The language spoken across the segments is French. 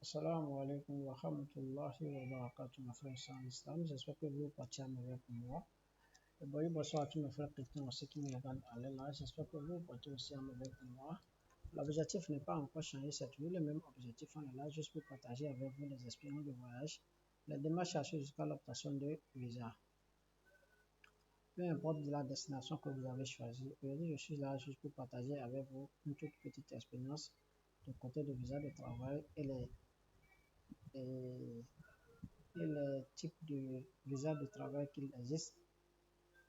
Assalamu alaikum wa rahmatullahi wa barakatuh, mes frères et sœurs en islam. J'espère que vous partez à merveille pour moi. Et bonsoir à tous mes frères chrétiens aussi qui me regardent à l'heure. J'espère que vous partez aussi à merveille pour moi. L'objectif n'est pas encore changé cette nuit, le même objectif en est là, juste pour partager avec vous les expériences de voyage, les démarches à suivre jusqu'à l'obtention de visa. Peu importe la destination que vous avez choisie, aujourd'hui je suis là juste pour partager avec vous une toute petite expérience de côté de visa de travail et le type de visa de travail qu'il existe,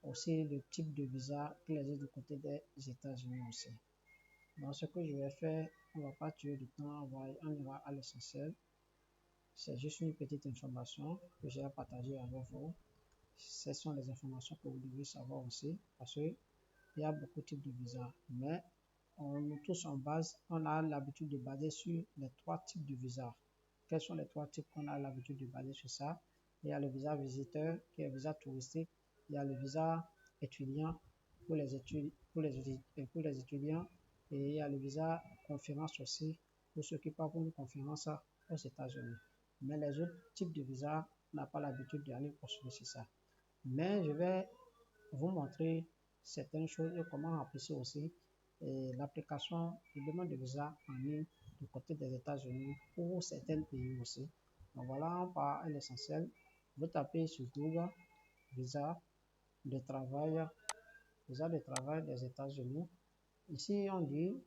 aussi le type de visa qu'il existe du côté des États-Unis aussi. Donc ce que je vais faire, on ne va pas tuer du temps, on ira à l'essentiel. C'est juste une petite information que j'ai à partager avec vous. Ce sont les informations que vous devez savoir aussi, parce qu'il y a beaucoup de types de visas. Mais nous tous on a l'habitude de baser sur les trois types de visas. Quels sont les trois types qu'on a l'habitude de baser sur ça? Il y a le visa visiteur, qui est le visa touristique. Il y a le visa étudiant pour les étudiants. Et il y a le visa conférence aussi, pour ceux qui partent pour une conférence aux États-Unis. Mais les autres types de visas, on n'a pas l'habitude d'aller poursuivre sur ça. Mais je vais vous montrer certaines choses et comment apprécier aussi l'application de demande de visa en ligne du côté des États-Unis pour certains pays aussi. Donc voilà, on part à l'essentiel. Vous tapez sur Google visa de travail des États-Unis. Ici, on dit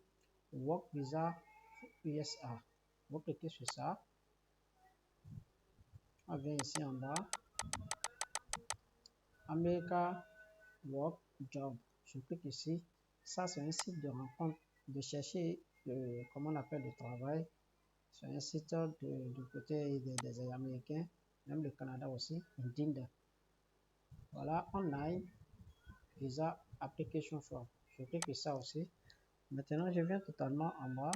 Work Visa USA. Vous cliquez sur ça. On vient ici en bas. America Work Job. Je clique ici. Ça, c'est un site de rencontre, de chercher, comment on appelle, le travail. C'est un site du côté des Américains, même le Canada aussi, Indeed. Voilà, online, visa application form. Je clique ça aussi. Maintenant, je viens totalement en bas.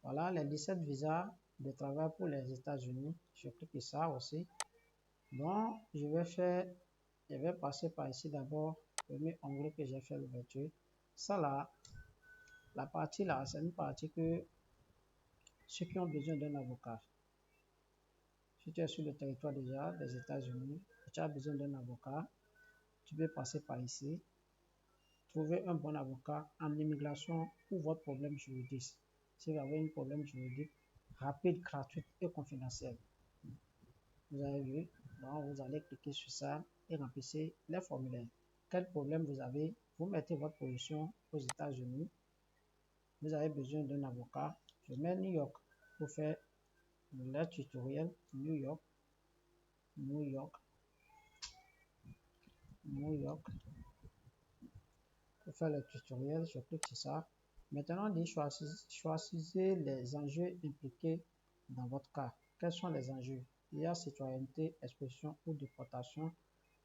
Voilà, les 17 visas de travail pour les États-Unis. Je clique ça aussi. Donc, je vais passer par ici d'abord, premier onglet que j'ai fait l'ouverture. Ça là, la partie là, c'est une partie que ceux qui ont besoin d'un avocat. Si tu es sur le territoire déjà des États-Unis, tu as besoin d'un avocat, tu peux passer par ici. Trouver un bon avocat en immigration pour votre problème juridique. Si vous avez un problème juridique, rapide, gratuit et confidentiel. Vous avez vu? Donc, vous allez cliquer sur ça et remplissez les formulaires. Quel problème vous avez? Vous mettez votre position aux États-Unis. Vous avez besoin d'un avocat. Je mets New York pour faire le tutoriel. New York. Pour faire le tutoriel, je clique sur ça. Maintenant, on dit choisissez les enjeux impliqués dans votre cas. Quels sont les enjeux? Il y a citoyenneté, expulsion ou déportation,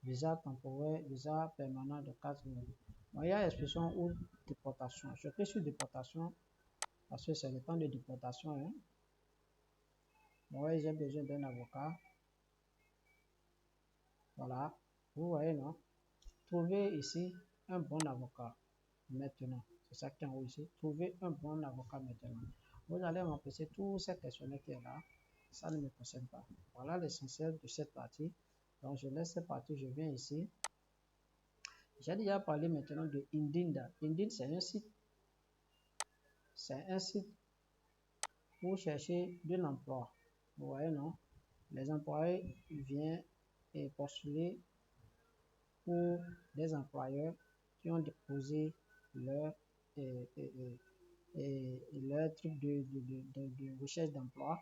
visa temporaire, visa permanent de 4 mois. Bon, il y a expulsion ou déportation. Je clique sur déportation parce que c'est le temps de déportation. Hein. Bon, j'ai besoin d'un avocat. Voilà, vous voyez, non? Trouvez ici un bon avocat maintenant. C'est ça qui est en haut ici. Trouvez un bon avocat maintenant. Vous allez remplacer tous ces questionnaires qui est là. Ça ne me concerne pas. Voilà l'essentiel de cette partie. Donc, je laisse cette partie. Je viens ici. J'ai déjà parlé maintenant de Indeed. Indeed, c'est un site. C'est un site pour chercher de l'emploi. Vous voyez, non? Les employés viennent et postuler pour des employeurs qui ont déposé leur, leur truc de recherche d'emploi.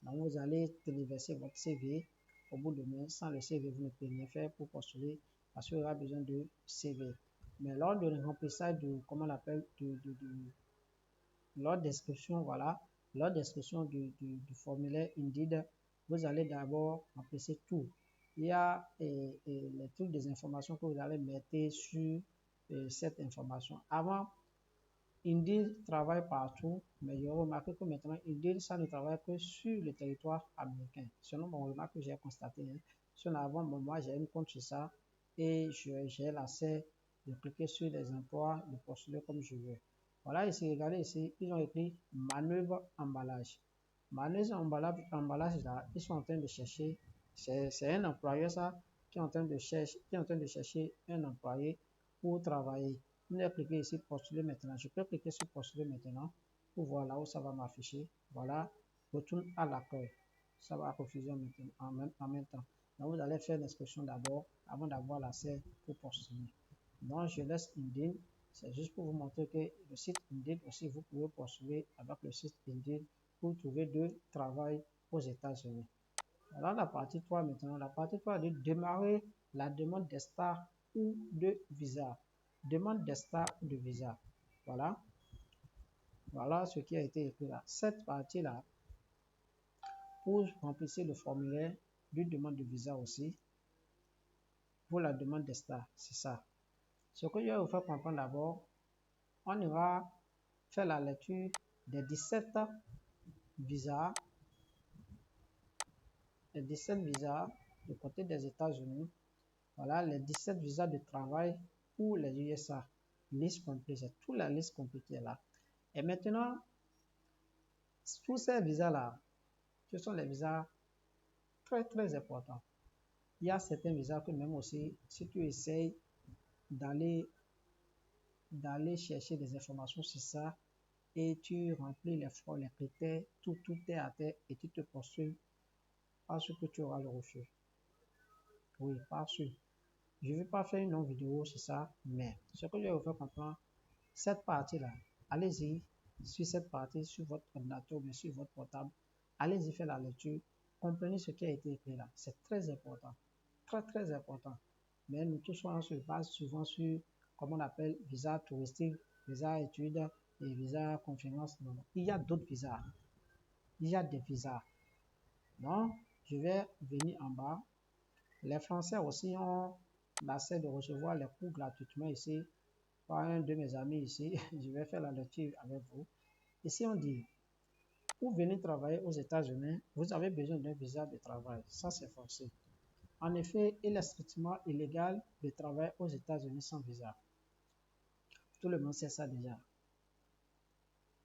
Donc, vous allez téléverser votre CV au bout de mai. Sans le CV, vous ne pouvez rien faire pour postuler parce qu'il y aura besoin de CV. Mais lors de remplissage de, comment on appelle, lors d'inscription, voilà, lors d'inscription du formulaire Indeed, vous allez d'abord remplir tout. Il y a les trucs des informations que vous allez mettre sur cette information. Avant, Indeed travaille partout, mais je remarque que maintenant, Indeed, ça ne travaille que sur le territoire américain. Selon mon remarque que j'ai constaté, hein. Sinon, avant, moi, j'ai une compte sur ça et j'ai l'accès de cliquer sur les emplois, de postuler comme je veux. Voilà, ici, regardez ici, ils ont écrit manœuvre emballage. Malgré emballage là, ils sont en train de chercher, c'est un employeur ça, qui est en train de chercher un employé pour travailler. Vous allez cliquer ici, postuler maintenant. Je peux cliquer sur postuler maintenant pour voir là où ça va m'afficher. Voilà, retourne à l'accueil. Ça va refuser en même temps. Donc, vous allez faire l'inscription d'abord avant d'avoir l'accès pour postuler. Donc, je laisse Indeed. C'est juste pour vous montrer que le site Indeed aussi, vous pouvez postuler avec le site Indeed pour trouver du travail aux États-Unis. Voilà la partie 3 maintenant. La partie 3 dit démarrer la demande d'ESTA ou de visa. Demande d'ESTA ou de visa. Voilà. Voilà ce qui a été écrit là. Cette partie-là, pour remplir le formulaire d'une demande de visa aussi, pour la demande d'ESTA, c'est ça. Ce que je vais vous faire comprendre d'abord, on ira faire la lecture des 17 visas, du côté des États-Unis. Voilà les 17 visas de travail pour les USA. Liste complète, c'est toute la liste complète qui est là. Et maintenant, tous ces visas-là, ce sont les visas très très importants. Il y a certains visas que même aussi, si tu essayes d'aller chercher des informations sur ça et tu remplis les critères, tout est à terre et tu te postules parce que tu auras le refus. Oui, parce que je ne vais pas faire une longue vidéo sur ça, mais ce que je vais vous faire comprendre, cette partie-là, allez-y sur cette partie, sur votre ordinateur, mais sur votre portable, allez-y faire la lecture, comprenez ce qui a été écrit là, c'est très important, très très important. Mais nous tous on se base souvent sur, comme on appelle, visa touristique, visa études et visa conférence. Non, non. Il y a d'autres visas, il y a des visas. Donc, je vais venir en bas. Les Français aussi ont l'accès de recevoir les cours gratuitement ici par un de mes amis ici. Je vais faire la lecture avec vous. Ici, on dit, pour venir travailler aux États-Unis, vous avez besoin d'un visa de travail. Ça, c'est forcé. En effet, il est strictement illégal de travailler aux États-Unis sans visa. Tout le monde sait ça déjà.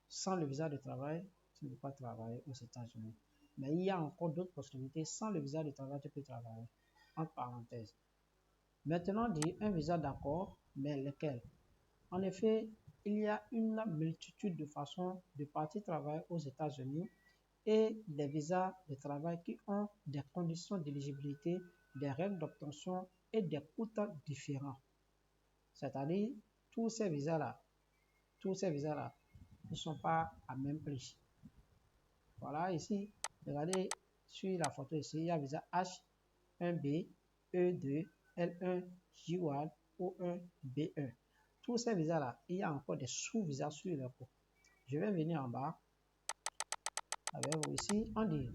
Sans le visa de travail, tu ne peux pas travailler aux États-Unis. Mais il y a encore d'autres possibilités. Sans le visa de travail, tu peux travailler. Entre parenthèses. Maintenant, dit un visa d'accord, mais lequel? En effet, il y a une multitude de façons de partir travailler aux États-Unis et des visas de travail qui ont des conditions d'éligibilité, des règles d'obtention et des coûts différents. C'est-à-dire, tous ces visas-là ne sont pas à même prix. Voilà, ici, regardez sur la photo ici, il y a visa H1B, E2, L1, J1, O1, B1. Tous ces visas-là, il y a encore des sous-visas sur le coup. Je vais venir en bas. Avec vous ici, on dit,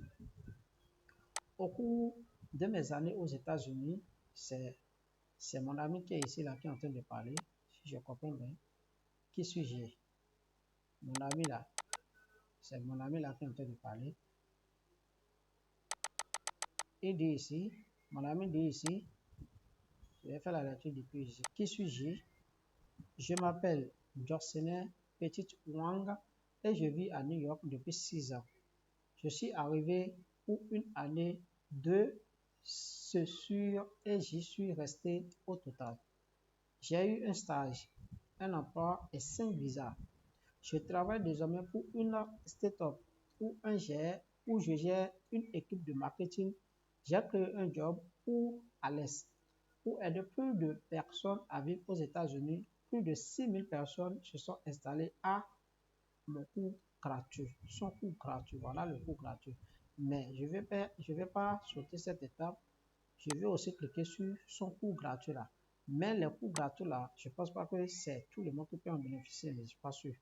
au cours de mes années aux États-Unis, c'est mon ami qui est ici, là, qui est en train de parler, si je comprends bien. Qui suis-je? Mon ami là, c'est mon ami là qui est en train de parler. Il dit ici, mon ami dit ici, je vais faire la lecture depuis ici. Qui suis-je? Je m'appelle Jocelyn Petit Wang et je vis à New York depuis 6 ans. Je suis arrivé pour une année de ce sûr et j'y suis resté au total. J'ai eu un stage, un emploi et 5 visas. Je travaille désormais pour une start-up où je gère une équipe de marketing. J'ai créé un job où à l'Est, où aide plus de personnes à vivre aux États-Unis. Plus de 6000 personnes se sont installées à mon cours gratuit. Son cours gratuit, voilà le cours gratuit. Mais je vais pas sauter cette étape. Je vais aussi cliquer sur son cours gratuit là. Mais les cours gratuits là, je ne pense pas que c'est tout le monde qui peut en bénéficier. Je ne suis pas sûr.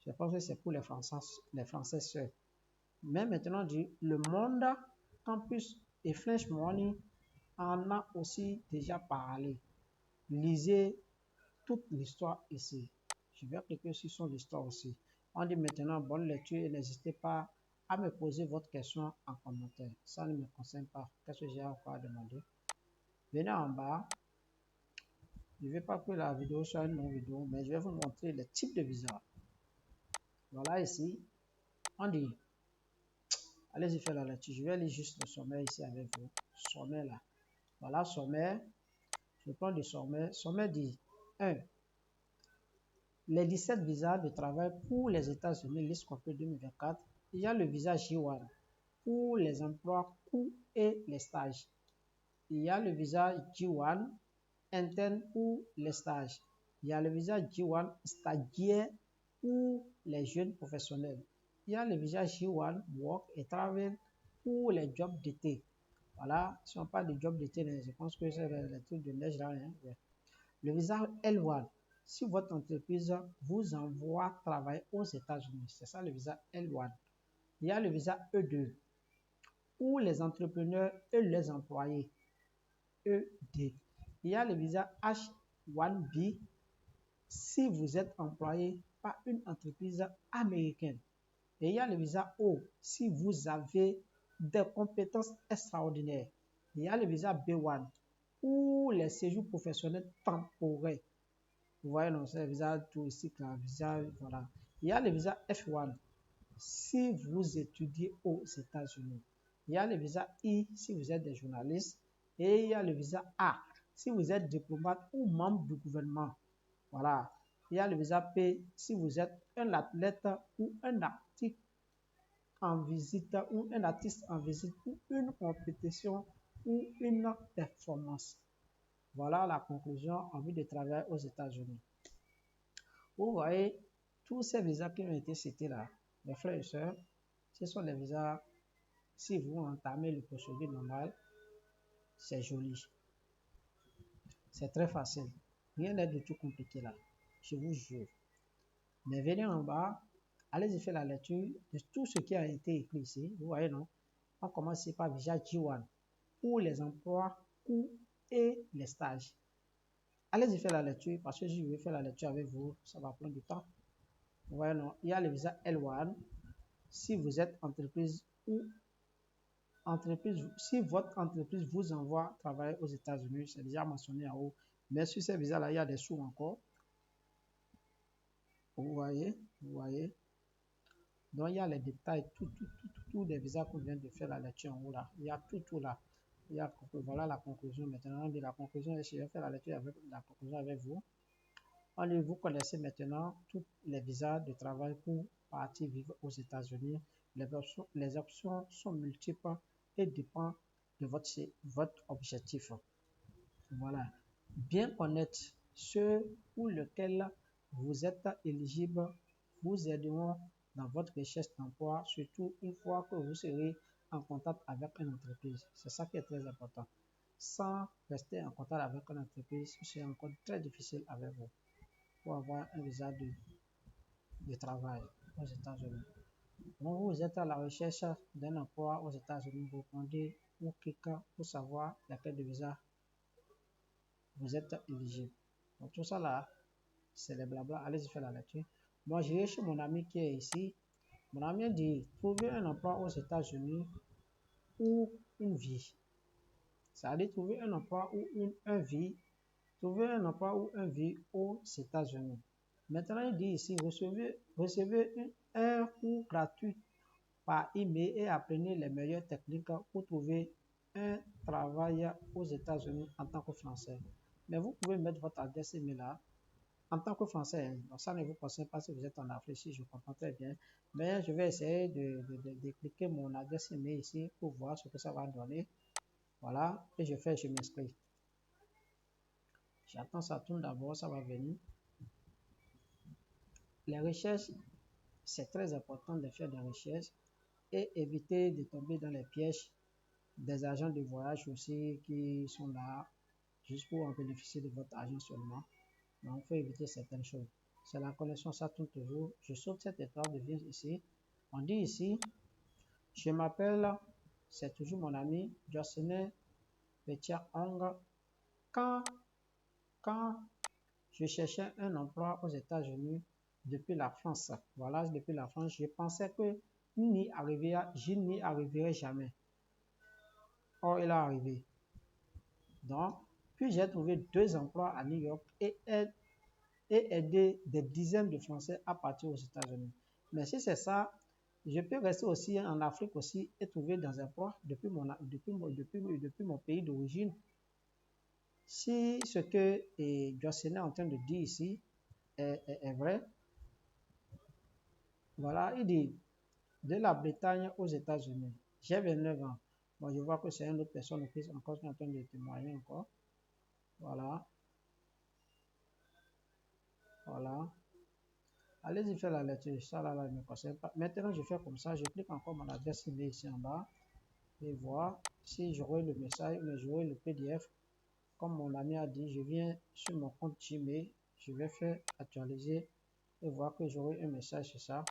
Je pense que c'est pour les Français seuls. Mais maintenant, le monde campus et French Money en a aussi déjà parlé. Lisez toute l'histoire ici. Je vais cliquer sur son histoire aussi. On dit maintenant bonne lecture et n'hésitez pas à me poser votre question en commentaire. Ça ne me concerne pas. Qu'est-ce que j'ai encore à demander? Venez en bas. Je ne vais pas que la vidéo soit une longue vidéo, mais je vais vous montrer les types de visas. Voilà ici. On dit Allez-y faire la lecture. Je vais lire juste le sommaire ici avec vous. Sommaire là. Voilà, sommaire. Je prends du sommaire. Sommaire dit 1. Les 17 visas de travail pour les États-Unis, liste complète 2024. Il y a le visa J1 pour les emplois courts et les stages. Il y a le visa J1 interne pour les stages. Il y a le visa J1 stagiaire pour les jeunes professionnels. Il y a le visa J1 Work et Travel pour les jobs d'été. Voilà, si on parle de jobs d'été, je pense que c'est le truc de neige là. Hein? Ouais. Le visa L1, si votre entreprise vous envoie travailler aux États-Unis, c'est ça le visa L1. Il y a le visa E2 pour les entrepreneurs et les employés. ED. Il y a le visa H1B si vous êtes employé par une entreprise américaine. Et il y a le visa O si vous avez des compétences extraordinaires. Il y a le visa B1 pour les séjours professionnels temporaires. Vous voyez, non, c'est le visa touristique, le visa, voilà. Il y a le visa F1 si vous étudiez aux États-Unis. Il y a le visa I si vous êtes des journalistes. Et il y a le visa A si vous êtes diplomate ou membre du gouvernement. Voilà. Il y a le visa P si vous êtes un athlète ou un artiste en visite ou un artiste en visite pour une compétition ou une performance. Voilà la conclusion en vue de travailler aux États-Unis. Vous voyez, tous ces visas qui ont été cités là, mes frères et sœurs, ce sont les visas, si vous entamez le procédure normal, c'est joli. C'est très facile. Rien n'est du tout compliqué là. Je vous jure. Mais venez en bas, allez-y faire la lecture de tout ce qui a été écrit ici. Vous voyez, non? On commence ici par visa J1 pour les emplois courts et les stages. Allez-y faire la lecture parce que je vais faire la lecture avec vous. Ça va prendre du temps. Vous voyez, non? Il y a le visa L1 si vous êtes entreprise ou entreprise, si votre entreprise vous envoie travailler aux États-Unis, c'est déjà mentionné en haut. Mais sur ces visas-là, il y a des sous encore. Vous voyez, vous voyez. Donc, il y a les détails, tout des visas qu'on vient de faire la lecture en haut là. Il y a tout là. Il y a, voilà la conclusion. Maintenant, on dit la conclusion, et je vais faire la lecture avec la conclusion avec vous. On dit, vous connaissez maintenant tous les visas de travail pour partir vivre aux États-Unis. Les options sont multiples et dépendent de votre objectif. Voilà. Bien connaître ceux pour lesquels vous êtes éligible vous aideront dans votre recherche d'emploi, surtout une fois que vous serez en contact avec une entreprise. C'est ça qui est très important. Sans rester en contact avec une entreprise, c'est encore très difficile avec vous pour avoir un visa de travail aux États-Unis. Donc, vous êtes à la recherche d'un emploi aux États-Unis, vous répondez ou quelqu'un pour savoir laquelle de visa vous êtes éligible. Donc, tout ça là, c'est les blabla. Allez-y faire la lecture. Moi, j'irai chez mon ami qui est ici. Mon ami dit trouver un emploi aux États-Unis ou une vie. Ça veut dire trouver un emploi ou un vie. Trouver un emploi ou un vie aux États-Unis. Maintenant, il dit ici recevez un cours gratuit par email et apprenez les meilleures techniques pour trouver un travail aux États-Unis en tant que Français. Mais vous pouvez mettre votre adresse email là en tant que Français. Hein. Donc ça ne vous concerne pas si vous êtes en Afrique, si je comprends très bien. Mais je vais essayer de cliquer mon adresse email ici pour voir ce que ça va donner. Voilà, et je m'inscris. J'attends ça tourne d'abord, ça va venir. Les recherches, c'est très important de faire des recherches et éviter de tomber dans les pièges des agents de voyage aussi qui sont là juste pour en bénéficier de votre argent seulement. Donc, il faut éviter certaines choses. C'est la connexion, ça tourne toujours. Je saute cette étape de venir ici. On dit ici, je m'appelle, c'est toujours mon ami, Jocelyn Petia Ong. Quand je cherchais un emploi aux États-Unis depuis la France, voilà, depuis la France, je pensais que je n'y arriverais jamais. Or, il est arrivé. Donc, puis j'ai trouvé 2 emplois à New York et aider des dizaines de Français à partir aux États-Unis. Mais si c'est ça, Je peux rester aussi en Afrique aussi et trouver dans un poids depuis mon pays d'origine. Si ce que Jocelyn est en train de dire ici est vrai, voilà, il dit de la Bretagne aux États-Unis. J'ai 29 ans. Bon, je vois que c'est une autre personne qui est encore en train de témoigner encore. Voilà, voilà. Allez-y faire la lecture. Ça là, ne me concerne pas. Maintenant, je fais comme ça. Je clique encore mon adresse email ici en bas et voir si j'aurai le message, mais j'aurai le PDF. Comme mon ami a dit, je viens sur mon compte Gmail. Je vais faire actualiser et voir que j'aurai un message sur ça.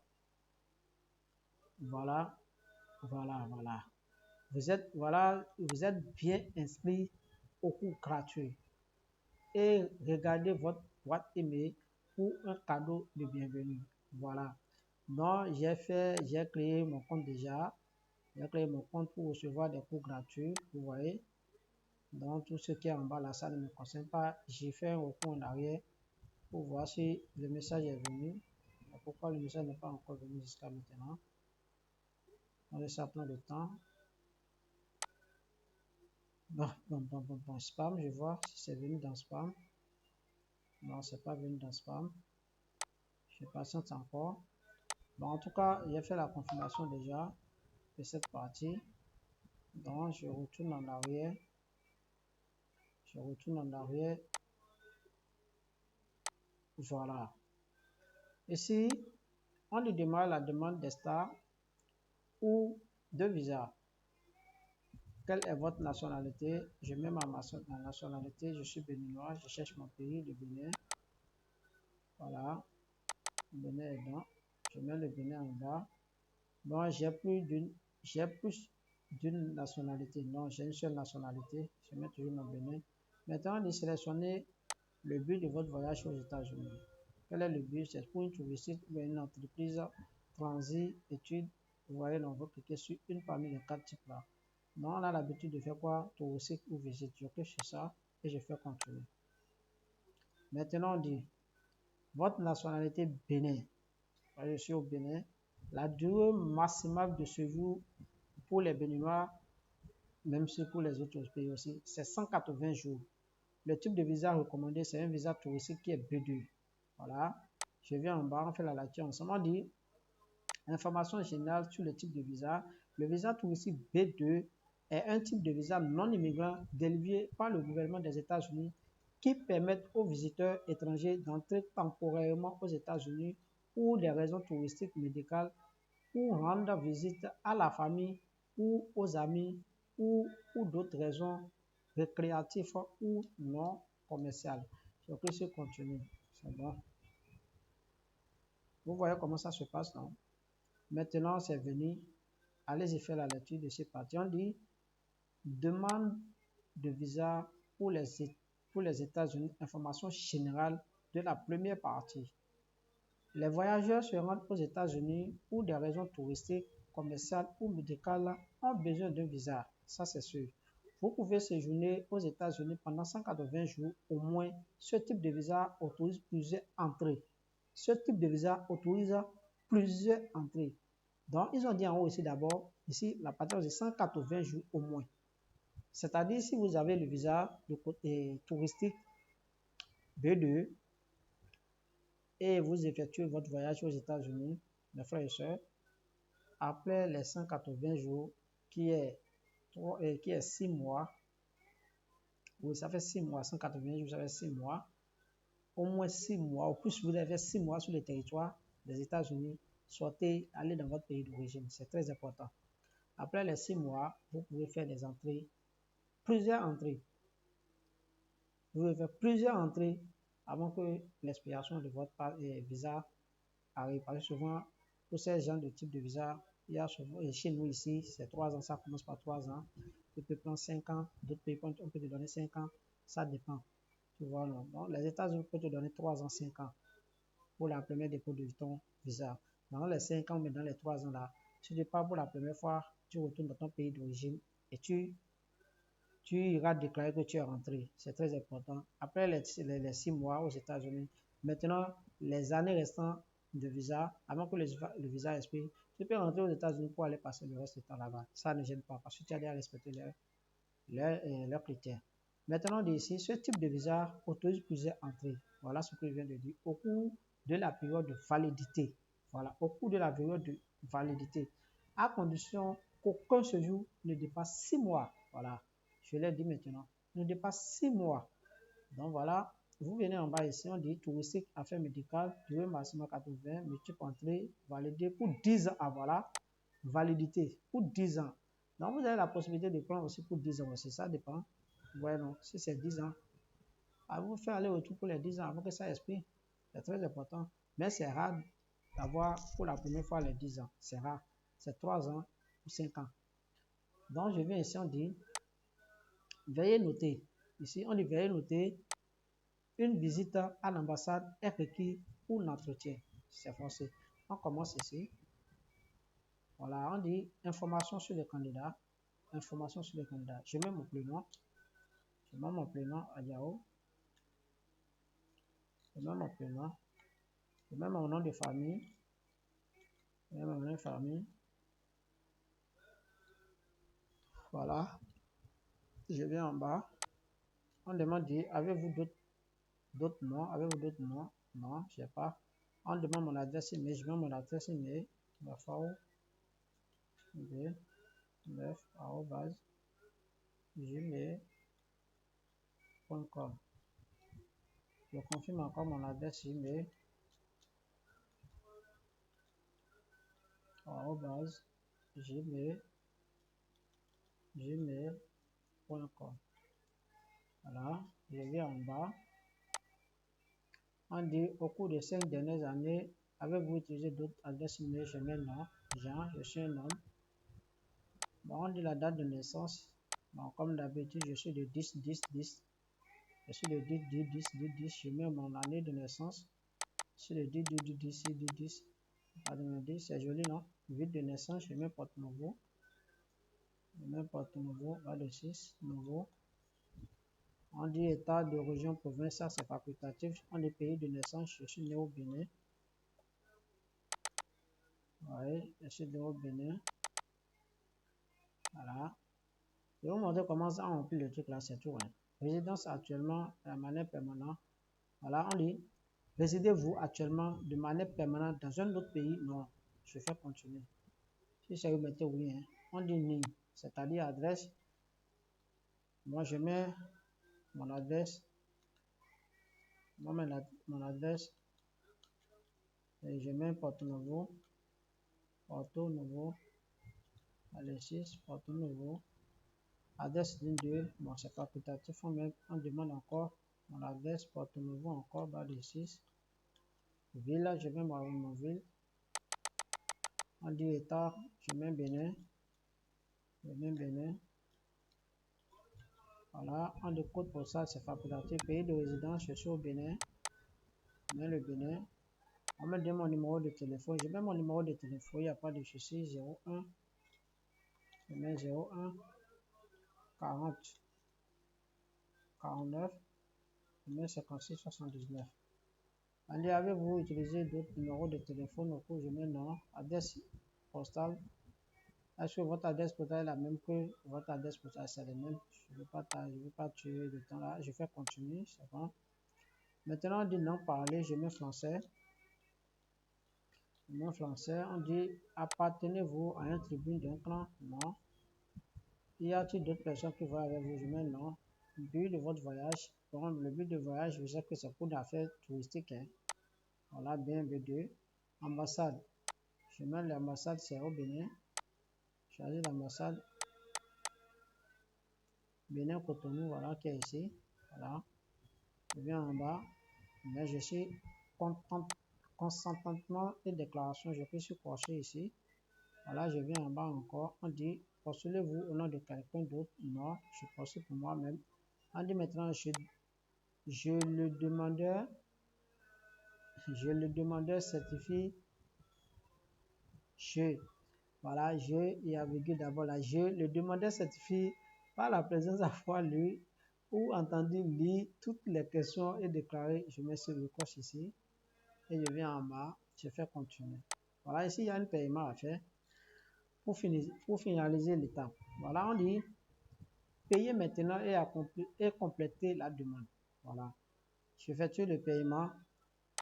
Voilà, voilà. Vous êtes bien inscrit au cours gratuit. Et regardez votre boîte email pour un cadeau de bienvenue. Voilà. Donc, j'ai créé mon compte déjà. J'ai créé mon compte pour recevoir des cours gratuits. Vous voyez. Donc, tout ce qui est en bas là, ça ne me concerne pas. J'ai fait un recours en arrière pour voir si le message est venu. Pourquoi le message n'est pas encore venu jusqu'à maintenant? On laisse ça prendre le temps. Bon, spam, je vois si c'est venu dans spam. Non, c'est pas venu dans spam. Je patiente encore. Bon, en tout cas, j'ai fait la confirmation déjà de cette partie. Donc, je retourne en arrière. Voilà. Ici, on lui demande la demande des stars ou de visa. Quelle est votre nationalité? Je mets ma nationalité. Je suis béninois. Je cherche mon pays, le Bénin. Voilà. Le Bénin est dans. Je mets le Bénin en bas. Bon, j'ai plus d'une nationalité. Non, j'ai une seule nationalité. Je mets toujours mon Bénin. Maintenant, de sélectionner le but de votre voyage aux États-Unis. Quel est le but? C'est pour une touristique ou une entreprise, transit, études. Vous voyez, on va cliquer sur une parmi les 4 types là. Donc, on a l'habitude de faire quoi? Touristique ou visite. Je clique sur ça et je fais continuer. Maintenant, on dit votre nationalité Bénin. Je suis au Bénin. La durée maximale de séjour pour les Béninois, même si pour les autres pays aussi, c'est 180 jours. Le type de visa recommandé, c'est un visa touristique qui est B2. Voilà. Je viens en bas, on fait la lecture ensemble. On dit information générale sur le type de visa. Le visa touristique B2 est un type de visa non immigrant délivré par le gouvernement des États-Unis qui permet aux visiteurs étrangers d'entrer temporairement aux États-Unis pour des raisons touristiques médicales, ou rendre visite à la famille ou aux amis ou pour d'autres raisons récréatives ou non commerciales. Je clique sur continue. C'est bon. Vous voyez comment ça se passe, non? Maintenant, c'est venu. Allez-y faire la lecture de ces parties. On dit demande de visa pour les États-Unis. Information générale de la première partie. Les voyageurs se rendent aux États-Unis pour des raisons touristiques, commerciales ou médicales ont besoin d'un visa. Ça, c'est sûr. Vous pouvez séjourner aux États-Unis pendant 180 jours au moins. Ce type de visa autorise plusieurs entrées. Donc, ils ont dit en haut ici d'abord, ici, la partie de 180 jours au moins. C'est-à-dire, si vous avez le visa de côté touristique B2, et vous effectuez votre voyage aux États-Unis, mes frères et sœurs, après les 180 jours, qui est 6 mois, oui, ça fait 6 mois, 180 jours, ça fait 6 mois, au moins 6 mois, au plus vous avez fait 6 mois sur le territoire des États-Unis, sortez, allez dans votre pays d'origine, c'est très important. Après les 6 mois, vous pouvez faire des entrées, plusieurs entrées. Vous pouvez faire plusieurs entrées avant que l'expiration de votre visa arrive. Parce que souvent, pour ces gens de type de visa, il y a souvent, et chez nous ici, c'est 3 ans, ça commence par 3 ans. Tu peux prendre 5 ans, d'autres pays, on peut te donner 5 ans, ça dépend. Tu vois, non? Donc, les États-Unis peuvent te donner 3 ans, 5 ans pour la première dépôt de ton visa. Dans les 5 ans, mais dans les 3 ans là, si tu pars pour la première fois, tu retournes dans ton pays d'origine et tu iras déclarer que tu es rentré. C'est très important. Après les 6 mois aux États-Unis, maintenant, les années restantes de visa, avant que le visa expire, Tu peux rentrer aux États-Unis pour aller passer le reste du temps là-bas. Ça ne gêne pas parce que tu as déjà respecté leurs critères. Maintenant, ici, ce type de visa autorise plusieurs entrées. Voilà ce que je viens de dire. Au cours de la période de validité. Voilà, au cours de la période de validité. À condition qu'aucun séjour ne dépasse 6 mois. Voilà, je l'ai dit maintenant. Ne dépasse 6 mois. Donc voilà, vous venez en bas ici, on dit touristique, affaires médicales, durée maximum 80, multiple entrée, validé pour 10 ans. Ah voilà, validité pour 10 ans. Donc vous avez la possibilité de prendre aussi pour 10 ans aussi, ça dépend. Ouais, non, si c'est 10 ans, à vous faire aller retour pour les 10 ans avant que ça expire. C'est très important. Mais c'est rare d'avoir pour la première fois les 10 ans. C'est rare. C'est 3 ans ou 5 ans. Donc je viens ici, on dit, veuillez noter. Ici, on dit, veuillez noter. Une visite à l'ambassade est requise pour l'entretien. C'est forcé. On commence ici. Voilà, on dit information sur le candidat. Information sur le candidat. Je mets mon prénom. Je mets mon prénom à Yahoo. Je mets mon prénom. Je mets mon nom de famille. Je mets mon nom de famille. Voilà. Je viens en bas. On demande, avez-vous d'autres noms? Avez-vous d'autres noms? Non, je n'ai pas. On demande mon adresse email. Je mets mon adresse email. gmail.com. Je confirme encore mon adresse email. gmail.com. Voilà, je viens en bas. On dit au cours des 5 dernières années, avez-vous utilisé d'autres adresses email? Je mets non. Jean, je suis un homme. Bon, on dit la date de naissance. Bon, comme d'habitude, je suis de 10, 10, 10. Je suis de 10, 10, 10, 10, 10. Je mets mon année de naissance. Je suis de 10, 10, 10, 10, 10, 10. Pardon, 10, c'est joli, non? Ville de naissance, je mets porte nouveau. Je mets porte nouveau, bas de 6, nouveau. On dit état d'origine province, ça c'est facultatif. On dit pays de naissance, je suis né au Bénin. Oui, je suis né au Bénin. Voilà. Je vais vous montrer comment ça remplit le truc là, c'est tout. Hein. Résidence actuellement de manière permanente. Voilà, on dit résidez-vous actuellement de manière permanente dans un autre pays? Non, je fais continuer. Si ça vous mettez oui, hein. On dit ni, c'est-à-dire adresse. Moi je mets mon adresse. Moi mon adresse. Et je mets porte nouveau. Porto nouveau. Allez 6, porto nouveau. Adresse ligne 2, bon c'est facultatif, on demande encore mon adresse, porte nouveau encore, bas de 6. Ville, je mets mon ville. On dit état, je mets Bénin. Je mets Bénin. Voilà, on dit code postal, c'est facultatif. Pays de résidence, je suis au Bénin. Je mets le Bénin. On me donne mon numéro de téléphone. Je mets mon numéro de téléphone, il n'y a pas de souci. 01. Je mets 01 40 49. Je mets 56 79. Allez, avez-vous utilisé d'autres numéros de téléphone au cours? Je mets non. Adresse postale. Est-ce que votre adresse postale est la même que votre adresse postale? C'est la même. Je ne veux pas tuer le temps là. Je fais continuer. C'est bon. Maintenant, on dit non parler. Je mets français. Je mets français. On dit appartenez-vous à un tribune d'un clan? Non. Y a-t-il d'autres personnes qui voient avec vous? Je mets non. But de votre voyage. Bon, le but de voyage, je sais que c'est pour des affaires touristiques. Hein. Voilà, bien B2. Ambassade. Je mets l'ambassade, c'est au Bénin. Choisis l'ambassade. Bénin Cotonou, voilà qui est ici. Voilà. Je viens en bas. Mais je suis consentement et déclaration. Je peux cocher ici. Voilà, je viens en bas encore. On dit postulez-vous au nom de quelqu'un d'autre? Non, je postule pour moi-même. On dit maintenant le demandeur certifie voilà, et avec d'abord là, le demandeur certifie par la présence d'avoir lu ou entendu lire toutes les questions et déclarer. Je mets sur le coche ici et je viens en bas, je fais continuer. Voilà, ici il y a un paiement à faire. pour finaliser l'étape. Voilà, on dit payer maintenant et compléter la demande. Voilà, j'effectue le paiement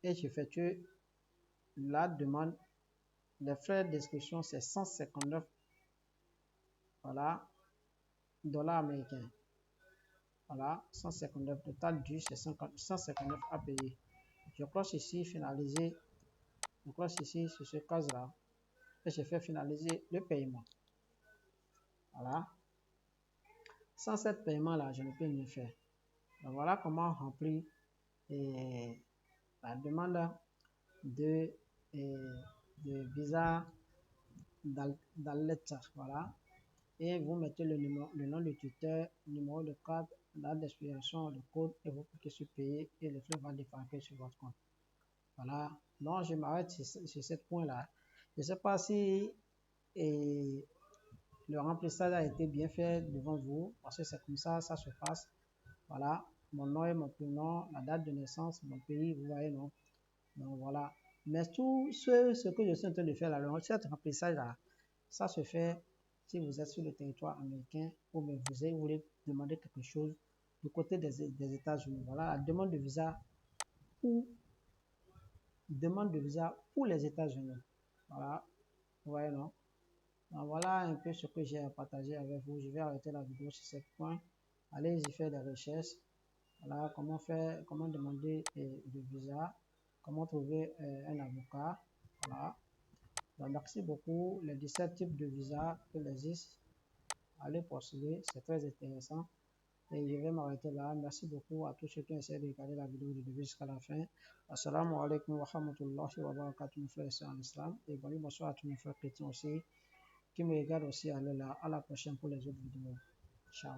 et j'effectue la demande. Les frais d'inscription, c'est 159 voilà, dollars américains. Voilà, 159, total dû, c'est 159 à payer. Je cloche ici, finaliser. Je cloche ici, sur ce case-là. Et je fais finaliser le paiement. Voilà. Sans ce paiement-là, je ne peux rien faire. Donc, voilà comment remplir la demande de visa d'Aleta. Voilà. Et vous mettez le nom du tuteur, numéro de carte, date d'expiration, le code, et vous cliquez sur payer et le flux va débarquer sur votre compte. Voilà. Donc, je m'arrête sur ce point-là. Je ne sais pas si le remplissage a été bien fait devant vous, parce que c'est comme ça se passe. Voilà. Mon nom et mon prénom, la date de naissance, mon pays, vous voyez, non? Donc, voilà. Mais tout ce que je suis en train de faire là, cet remplissage-là, ça se fait si vous êtes sur le territoire américain ou bien vous voulez demander quelque chose du côté des États-Unis. Voilà, la demande de visa pour les États-Unis. Voilà, vous voyez, non? Donc, voilà un peu ce que j'ai à partager avec vous. Je vais arrêter la vidéo sur ce point. Allez-y faire des recherches. Voilà, comment demander le visa, comment trouver un avocat. Voilà. Donc, merci beaucoup. Les 17 types de visa qui existent, allez postuler, c'est très intéressant. Et je vais m'arrêter là. Merci beaucoup à tous ceux qui ont essayé de regarder la vidéo du début jusqu'à la fin. Assalamu alaikum wa rahmatullahi wa barakatuh, mes frères et sœurs en islam. Et bonsoir à tous mes frères chrétiens aussi, qui me regardent aussi à la prochaine pour les autres vidéos. Ciao.